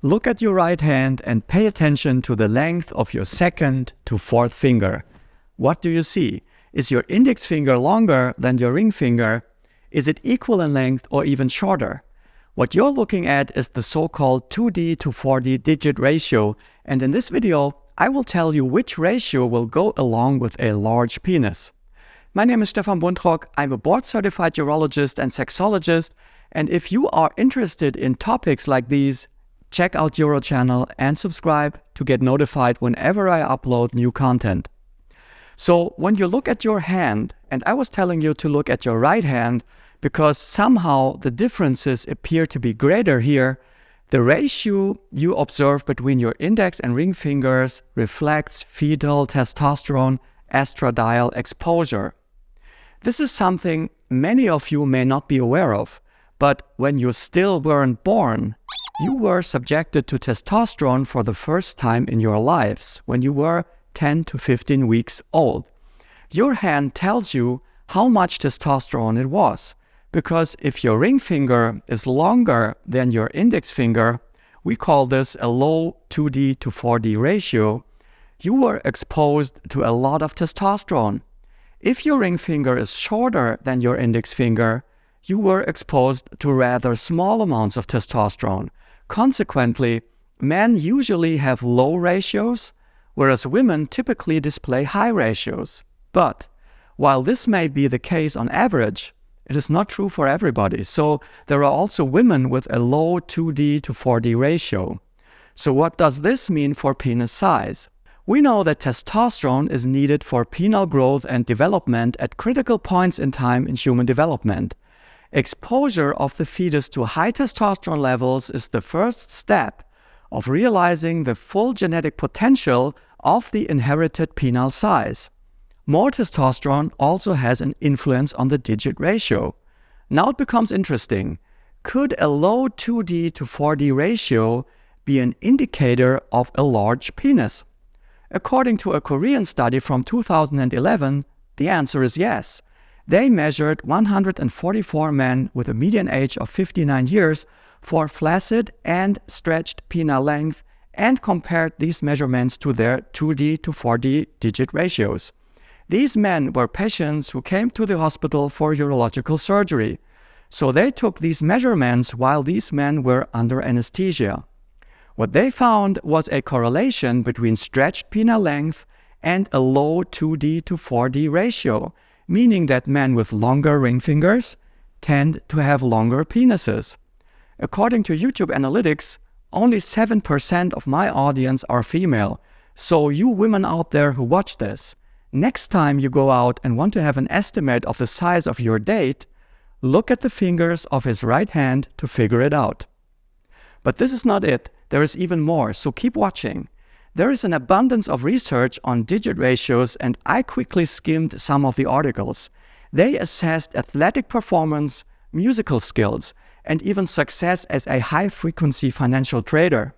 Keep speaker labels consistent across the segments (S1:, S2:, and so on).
S1: Look at your right hand and pay attention to the length of your second to fourth finger. What do you see? Is your index finger longer than your ring finger? Is it equal in length or even shorter? What you're looking at is the so-called 2D to 4D digit ratio, and in this video, I will tell you which ratio will go along with a large penis. My name is Stefan Buntrock. I'm a board-certified urologist and sexologist, and if you are interested in topics like these, check out UroChannel and subscribe to get notified whenever I upload new content. So when you look at your hand, and I was telling you to look at your right hand because somehow the differences appear to be greater here, the ratio you observe between your index and ring fingers reflects fetal testosterone estradiol exposure. This is something many of you may not be aware of, but when you still weren't born, you were subjected to testosterone for the first time in your lives when you were 10 to 15 weeks old. Your hand tells you how much testosterone it was, because if your ring finger is longer than your index finger, we call this a low 2D to 4D ratio, you were exposed to a lot of testosterone. If your ring finger is shorter than your index finger, you were exposed to rather small amounts of testosterone. Consequently, men usually have low ratios, whereas women typically display high ratios. But while this may be the case on average, it is not true for everybody. So there are also women with a low 2D to 4D ratio. So what does this mean for penis size? We know that testosterone is needed for penile growth and development at critical points in time in human development. Exposure of the fetus to high testosterone levels is the first step of realizing the full genetic potential of the inherited penile size. More testosterone also has an influence on the digit ratio. Now it becomes interesting. Could a low 2D to 4D ratio be an indicator of a large penis? According to a Korean study from 2011, the answer is yes. They measured 144 men with a median age of 59 years for flaccid and stretched penile length and compared these measurements to their 2D to 4D digit ratios. These men were patients who came to the hospital for urological surgery. So they took these measurements while these men were under anesthesia. What they found was a correlation between stretched penile length and a low 2D to 4D ratio, meaning that men with longer ring fingers tend to have longer penises. According to YouTube analytics, only 7% of my audience are female. So you women out there who watch this, next time you go out and want to have an estimate of the size of your date, look at the fingers of his right hand to figure it out. But this is not it. There is even more, so keep watching. There is an abundance of research on digit ratios, and I quickly skimmed some of the articles. They assessed athletic performance, musical skills, and even success as a high-frequency financial trader.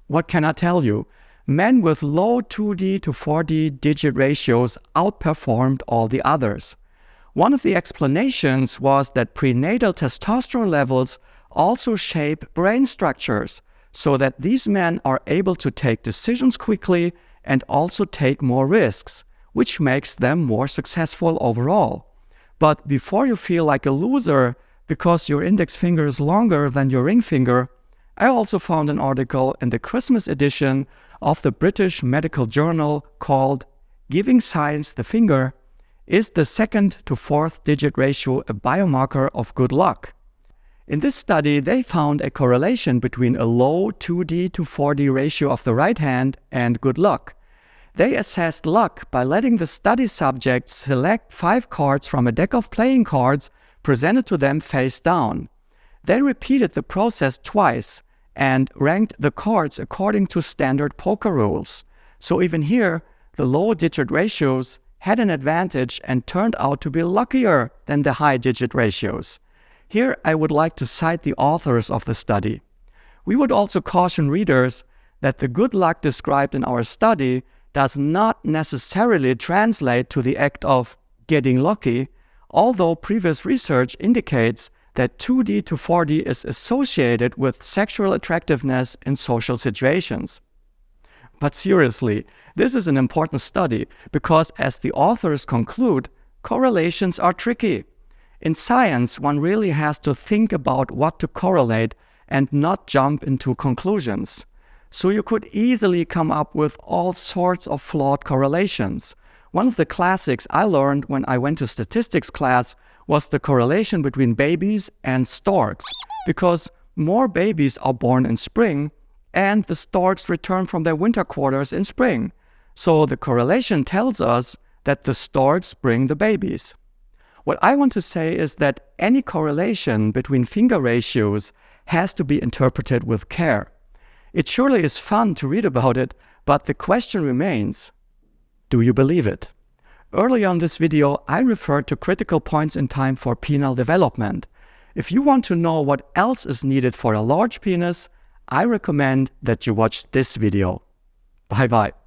S1: What can I tell you? Men with low 2D to 4D digit ratios outperformed all the others. One of the explanations was that prenatal testosterone levels also shape brain structures, so that these men are able to take decisions quickly and also take more risks, which makes them more successful overall. But before you feel like a loser because your index finger is longer than your ring finger, I also found an article in the Christmas edition of the British medical journal called "Giving Science the Finger: Is the second to fourth digit ratio a biomarker of good luck?" In this study, they found a correlation between a low 2D to 4D ratio of the right hand and good luck. They assessed luck by letting the study subjects select 5 cards from a deck of playing cards presented to them face down. They repeated the process twice and ranked the cards according to standard poker rules. So even here, the low digit ratios had an advantage and turned out to be luckier than the high digit ratios. Here I would like to cite the authors of the study. We would also caution readers that the good luck described in our study does not necessarily translate to the act of getting lucky, although previous research indicates that 2D to 4D is associated with sexual attractiveness in social situations. But seriously, this is an important study because, as the authors conclude, correlations are tricky. In science, one really has to think about what to correlate and not jump into conclusions. So you could easily come up with all sorts of flawed correlations. One of the classics I learned when I went to statistics class was the correlation between babies and storks, because more babies are born in spring and the storks return from their winter quarters in spring. So the correlation tells us that the storks bring the babies. What I want to say is that any correlation between finger ratios has to be interpreted with care. It surely is fun to read about it, but the question remains, do you believe it? Earlier in this video, I referred to critical points in time for penile development. If you want to know what else is needed for a large penis, I recommend that you watch this video. Bye bye.